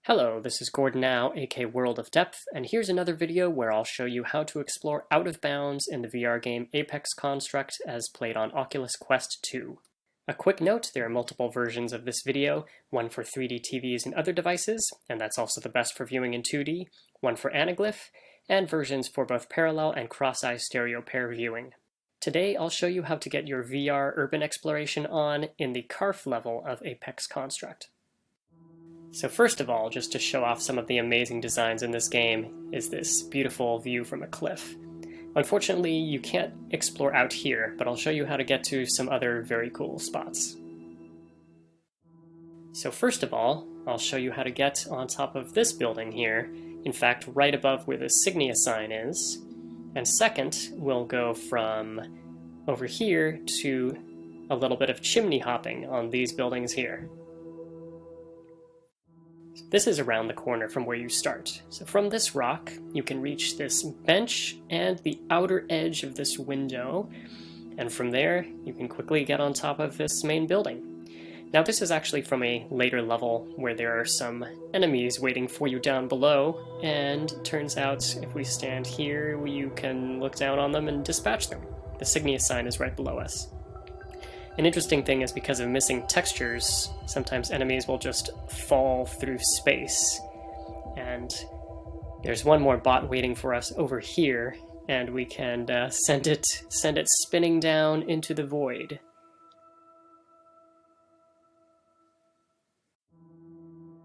Hello, this is Gordon Now, aka World of Depth, and here's another video where I'll show you how to explore out of bounds in the VR game Apex Construct as played on Oculus Quest 2. A quick note, there are multiple versions of this video, one for 3D TVs and other devices, and that's also the best for viewing in 2D, one for Anaglyph, and versions for both parallel and cross-eye stereo pair viewing. Today I'll show you how to get your VR urban exploration on in the C.A.R.F level of Apex Construct. So first of all, just to show off some of the amazing designs in this game, is this beautiful view from a cliff. Unfortunately, you can't explore out here, but I'll show you how to get to some other very cool spots. So first of all, I'll show you how to get on top of this building here, in fact right above where the Signia sign is. And second, we'll go from over here to a little bit of chimney hopping on these buildings here. This is around the corner from where you start. So from this rock, you can reach this bench and the outer edge of this window, and from there, you can quickly get on top of this main building. Now this is actually from a later level where there are some enemies waiting for you down below, and it turns out if we stand here, you can look down on them and dispatch them. The Signia sign is right below us. An interesting thing is because of missing textures, sometimes enemies will just fall through space. And there's one more bot waiting for us over here, and we can send it spinning down into the void.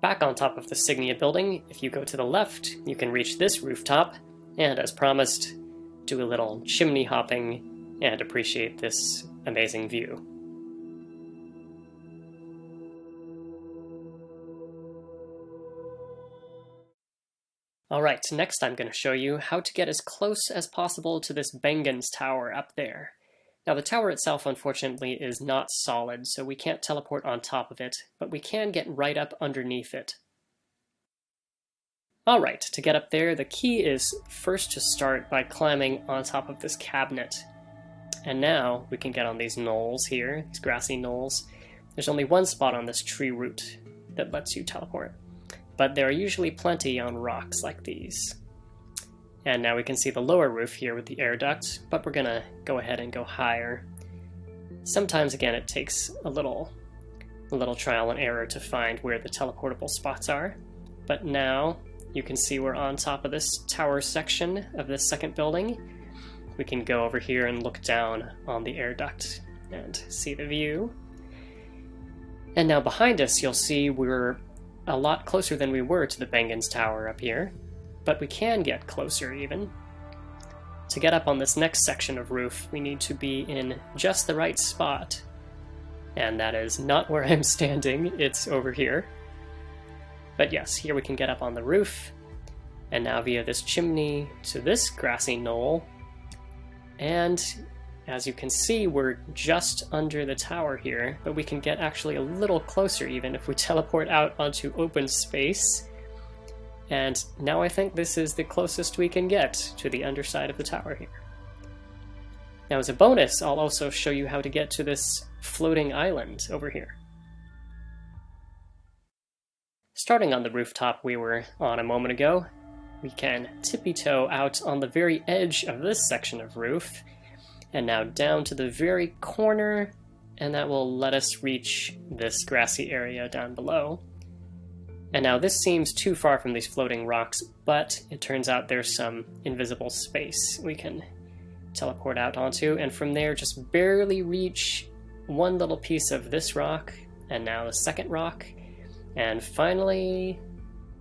Back on top of the Signia building, if you go to the left, you can reach this rooftop, and as promised, do a little chimney hopping and appreciate this amazing view. Alright, next I'm going to show you how to get as close as possible to this Bengen's tower up there. Now the tower itself unfortunately is not solid, so we can't teleport on top of it, but we can get right up underneath it. Alright, to get up there, the key is first to start by climbing on top of this cabinet. And now we can get on these knolls here, these grassy knolls. There's only one spot on this tree root that lets you teleport, but there are usually plenty on rocks like these. And now we can see the lower roof here with the air duct, but we're gonna go ahead and go higher. Sometimes, again, it takes a little trial and error to find where the teleportable spots are, but now you can see we're on top of this tower section of this second building. We can go over here and look down on the air duct and see the view. And now behind us, you'll see we're a lot closer than we were to the Bengen's tower up here, but we can get closer even. To get up on this next section of roof, we need to be in just the right spot. And that is not where I'm standing, it's over here. But yes, here we can get up on the roof, and now via this chimney to this grassy knoll. And as you can see, we're just under the tower here, but we can get actually a little closer even if we teleport out onto open space. And now I think this is the closest we can get to the underside of the tower here. Now as a bonus, I'll also show you how to get to this floating island over here. Starting on the rooftop we were on a moment ago, we can tippy-toe out on the very edge of this section of roof, and now down to the very corner, and that will let us reach this grassy area down below. And now this seems too far from these floating rocks, but it turns out there's some invisible space we can teleport out onto, and from there just barely reach one little piece of this rock, and now the second rock, and finally,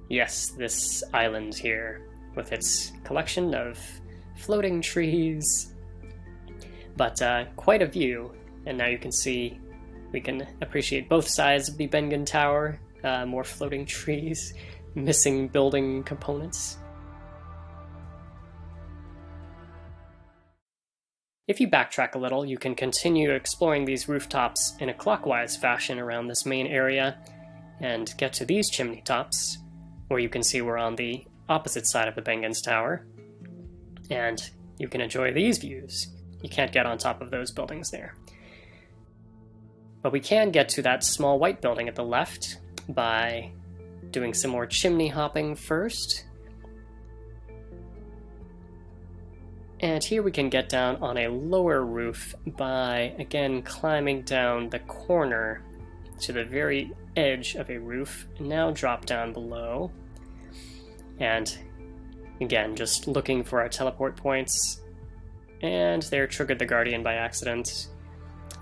yes, this island here with its collection of floating trees. But quite a view, and now you can see we can appreciate both sides of the Bengen Tower, more floating trees, missing building components. If you backtrack a little, you can continue exploring these rooftops in a clockwise fashion around this main area and get to these chimney tops, where you can see we're on the opposite side of the Bengen's Tower, and you can enjoy these views. You can't get on top of those buildings there. But we can get to that small white building at the left by doing some more chimney hopping first. And here we can get down on a lower roof by, again, climbing down the corner to the very edge of a roof, and now drop down below. And again, just looking for our teleport points. And there, triggered the Guardian by accident.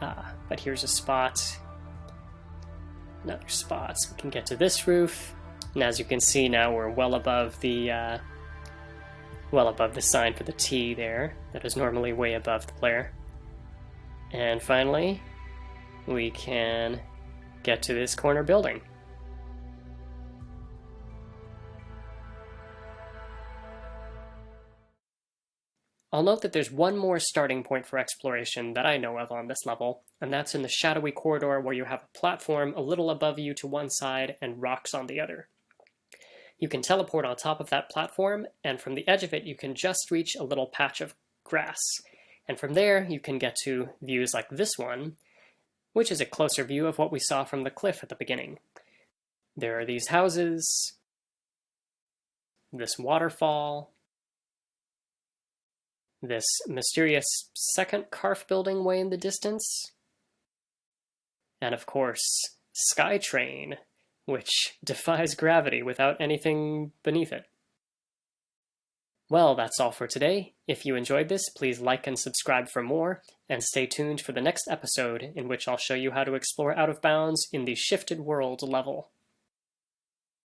But here's a spot. Another spot, so we can get to this roof. And as you can see now, we're well above the sign for the T there, that is normally way above the player. And finally, we can get to this corner building. I'll note that there's one more starting point for exploration that I know of on this level, and that's in the Shadowy Corridor, where you have a platform a little above you to one side and rocks on the other. You can teleport on top of that platform, and from the edge of it you can just reach a little patch of grass. And from there you can get to views like this one, which is a closer view of what we saw from the cliff at the beginning. There are these houses, this waterfall, this mysterious second C.A.R.F building way in the distance, and of course, Skytrain, which defies gravity without anything beneath it. Well, that's all for today. If you enjoyed this, please like and subscribe for more, and stay tuned for the next episode in which I'll show you how to explore out of bounds in the Shifted World level.